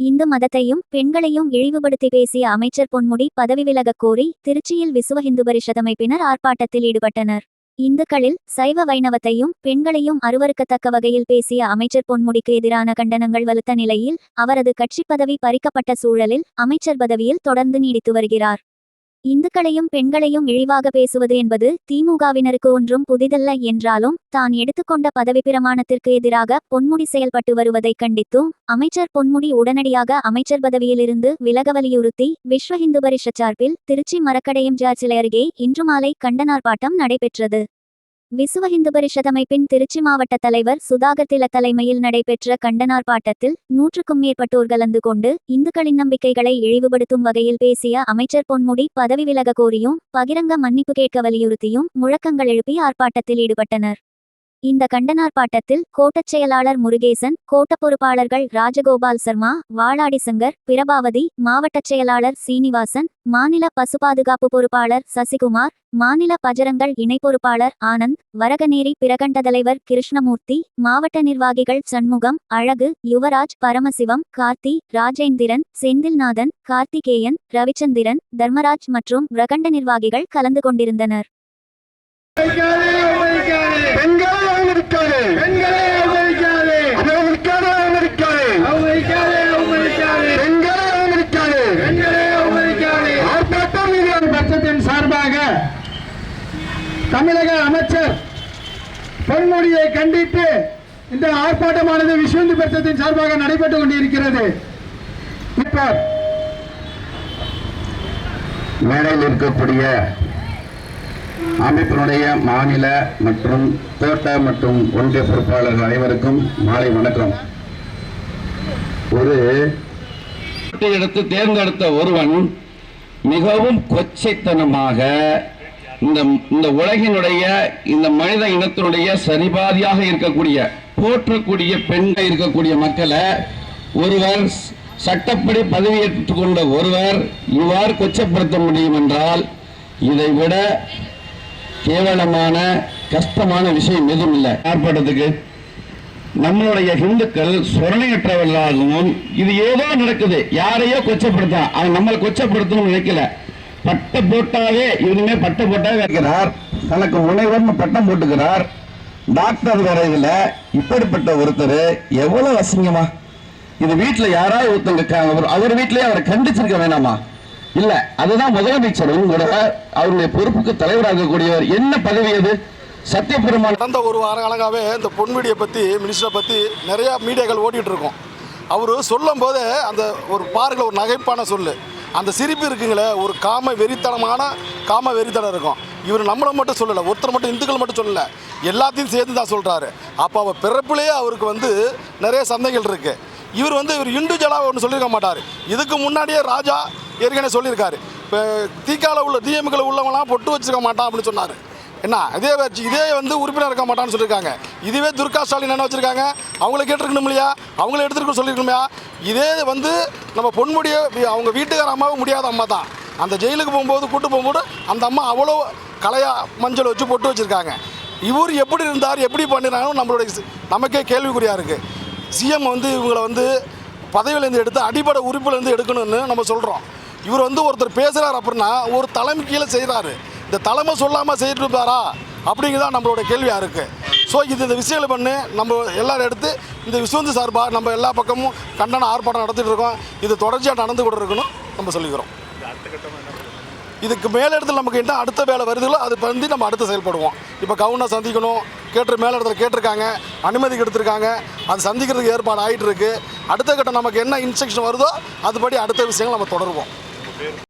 இந்து மதத்தையும் பெண்களையும் இழிவுபடுத்தி பேசிய அமைச்சர் பொன்முடி பதவி விலகக் கோரி திருச்சியில் விசுவ இந்து பரிஷத் அமைப்பினர் ஆர்ப்பாட்டத்தில் ஈடுபட்டனர். இந்துக்களில் சைவ வைணவத்தையும் பெண்களையும் அருவருக்கத்தக்க வகையில் பேசிய அமைச்சர் பொன்முடிக்கு எதிரான கண்டனங்கள் வலுத்த நிலையில் அவரது கட்சி பதவி பறிக்கப்பட்ட சூழலில் அமைச்சர் பதவியில் தொடர்ந்து நீடித்து வருகிறார். இந்துக்களையும் பெண்களையும் இழிவாக பேசுவது என்பது திமுகவினருக்கு ஒன்றும் புதிதல்ல என்றாலும் தான் எடுத்துக்கொண்ட பதவி பிரமாணத்திற்கு எதிராக பொன்முடி செயல்பட்டு வருவதை கண்டித்தும் அமைச்சர் பொன்முடி உடனடியாக அமைச்சர் பதவியிலிருந்து விலக வலியுறுத்தி விஸ்வ இந்து பரிஷத் சார்பில் திருச்சி மரக்கடையம் ஜார்ஜ் சிலை அருகே இன்று மாலை கண்டனார்ப்பாட்டம் நடைபெற்றது. விசுவ இந்து பரிஷத் அமைப்பின் திருச்சி மாவட்ட தலைவர் சுதாகர் திலக் தலைமையில் நடைபெற்ற கண்டனார்ப்பாட்டத்தில் 100க்கும் மேற்பட்டோர் கலந்து கொண்டு இந்துக்களின் நம்பிக்கைகளை இழிவுபடுத்தும் வகையில் பேசிய அமைச்சர் பொன்முடி பதவி விலக கோரியும் பகிரங்க மன்னிப்பு கேட்க வலியுறுத்தியும் முழக்கங்கள் எழுப்பி ஆர்ப்பாட்டத்தில் ஈடுபட்டனர். இந்த கண்டனார்ப்பாட்டத்தில் கோட்டச் செயலாளர் முருகேசன், கோட்ட பொறுப்பாளர்கள் ராஜகோபால் சர்மா, வாளாடி சங்கர், பிரபாவதி, மாவட்டச் செயலாளர் சீனிவாசன், மாநில பசுபாதுகாப்பு பொறுப்பாளர் சசிகுமார், மாநில பஜரங்கள் இணை பொறுப்பாளர் ஆனந்த், வரகநேரி பிரகண்ட தலைவர் கிருஷ்ணமூர்த்தி, மாவட்ட நிர்வாகிகள் சண்முகம், அழகு, யுவராஜ், பரமசிவம், கார்த்தி, ராஜேந்திரன், செந்தில்நாதன், கார்த்திகேயன், ரவிச்சந்திரன், தர்மராஜ் மற்றும் பிரகண்ட நிர்வாகிகள் கலந்து கொண்டிருந்தனர். சார்பாக தமிழக அமைச்சர் பொன்முடியை கண்டித்து இந்த ஆர்ப்பாட்டமானது விஸ்வ இந்து பரிஷத்தின் சார்பாக நடைபெற்றுக் கொண்டிருக்கிறது. மேடையில் இருக்கக்கூடிய அமைப்பினுடைய மாநில மற்றும் தோட்ட மற்றும் ஒன்றிய பொறுப்பாளர்கள் அனைவருக்கும் மாலை வணக்கம். ஒரு எடுத்து தேர்ந்தெடுத்த ஒருவன் மிகவும் கொச்சைத்தனமாக இந்த உலகினுடைய இந்த மனித இனத்தினுடைய சரிபாதியாக இருக்கக்கூடிய போற்றக்கூடிய பெண்கள் இருக்கக்கூடிய மக்களை ஒருவர் சட்டப்படி பதவியேற்றுக் கொண்ட ஒருவர் இவ்வாறு கொச்சப்படுத்த முடியும் என்றால் இதை விட கேவலமான கஷ்டமான விஷயம் எதுவும் இல்லை. ஆர்ப்பாட்டத்துக்கு நம்மளுடைய இந்துக்கள் சொரணையற்றவர்களாகவும் இது ஏதோ நடக்குது, யாரையோ கொச்சப்படுத்தா, அவன் நம்மளை கொச்சப்படுத்தணும்னு நினைக்கல. பட்ட போட்டாவே இவனுமே பட்ட போட்டாவே இருக்கிறார், தனக்கு முனைவர்னு பட்டம் போட்டுக்கிறார், டாக்டர் வேற. இதுல இப்படிப்பட்ட ஒருத்தர் எவ்வளவு அசிங்கமா! இது வீட்டுல யாராவது ஒருத்தங்க அவர் வீட்டிலேயே அவரை கண்டிச்சிருக்க வேணாமா? இல்ல, அதுதான் முதலமைச்சரும் கூட அவருடைய பொறுப்புக்கு தலைவராக கூடியவர். என்ன பதவி அது? சத்தியபெருமாள் கடந்த ஒரு வார காலமாகவே இந்த பொன்முடியை பற்றி, மினிஸ்டரை பற்றி நிறையா மீடியாக்கள் ஓட்டிகிட்டு இருக்கோம். அவர் சொல்லும் போதே அந்த ஒரு பாருங்கள ஒரு நகைப்பான சொல்லு, அந்த சிரிப்பு இருக்குங்களே, ஒரு காம வெறித்தனம் இருக்கும். இவர் நம்மளை மட்டும் சொல்லலை, ஒருத்தர் மட்டும் இந்துக்கள் மட்டும் சொல்லலை, எல்லாத்தையும் சேர்ந்து தான் சொல்கிறாரு. அப்போ அவர் பிறப்புலேயே அவருக்கு நிறைய சந்தைகள் இருக்குது. இவர் இவர் இண்டிவிஜுவலாக ஒன்று சொல்லியிருக்க மாட்டார். இதுக்கு முன்னாடியே ராஜா ஏற்கனவே சொல்லியிருக்காரு, இப்போ திகால உள்ள டிஎம்கில் உள்ளவங்களாம் பொட்டு வச்சுருக்க மாட்டான் அப்படின்னு சொன்னார். என்ன இதே உறுப்பினர் இருக்க மாட்டான்னு சொல்லியிருக்காங்க. இதுவே துர்கா ஸ்டாலின் என்ன வச்சுருக்காங்க, அவங்கள கேட்டிருக்கணும் இல்லையா, அவங்கள எடுத்துருக்க சொல்லியிருக்கணுமையா? இதே நம்ம பொன்முடியை அவங்க வீட்டுக்கார அம்மாவும் முடியாத அம்மா தான். அந்த ஜெயிலுக்கு கூட்டு போகும்போது அந்த அம்மா அவ்வளோ கலையா மஞ்சள் வச்சு பொட்டு வச்சுருக்காங்க. இவர் எப்படி இருந்தார், எப்படி பண்ணினாலும் நமக்கே கேள்விக்குறியாக இருக்குது. சிஎம் இவங்களை பதவியிலேருந்து எடுத்து அடிப்படை உறுப்பிலேருந்து எடுக்கணும்னு நம்ம சொல்கிறோம். இவர் ஒருத்தர் பேசுகிறார் அப்படின்னா ஒரு தலைமை கீழே செய்கிறாரு. இந்த தலைமை சொல்லாமல் செய்திருப்பாரா அப்படிங்கிறதான் நம்மளோட கேள்வியாக இருக்குது. ஸோ இந்த விஷயங்களை பண்ணி நம்ம எல்லோரும் எடுத்து இந்த விஸ்வ இந்து சார்பாக நம்ம எல்லா பக்கமும் கண்டன ஆர்ப்பாட்டம் நடத்திட்டு இருக்கோம். இது தொடர்ச்சியாக நடந்து கொண்டு இருக்கணும் நம்ம சொல்லிக்கிறோம். இதுக்கு மேலிடத்தில் நமக்கு என்ன அடுத்த வேலை வருதுங்களோ அது பண்ணி நம்ம அடுத்து செயல்படுவோம். இப்போ கவர்னர் சந்திக்கணும் மேலிடத்தில் கேட்டிருக்காங்க, அனுமதி எடுத்திருக்காங்க, அது சந்திக்கிறதுக்கு ஏற்பாடு ஆகிட்டு இருக்கு. அடுத்த கட்டம் நமக்கு என்ன இன்ஸ்ட்ரக்ஷன் வருதோ அதுபடி அடுத்த விஷயங்கள் நம்ம தொடருவோம்.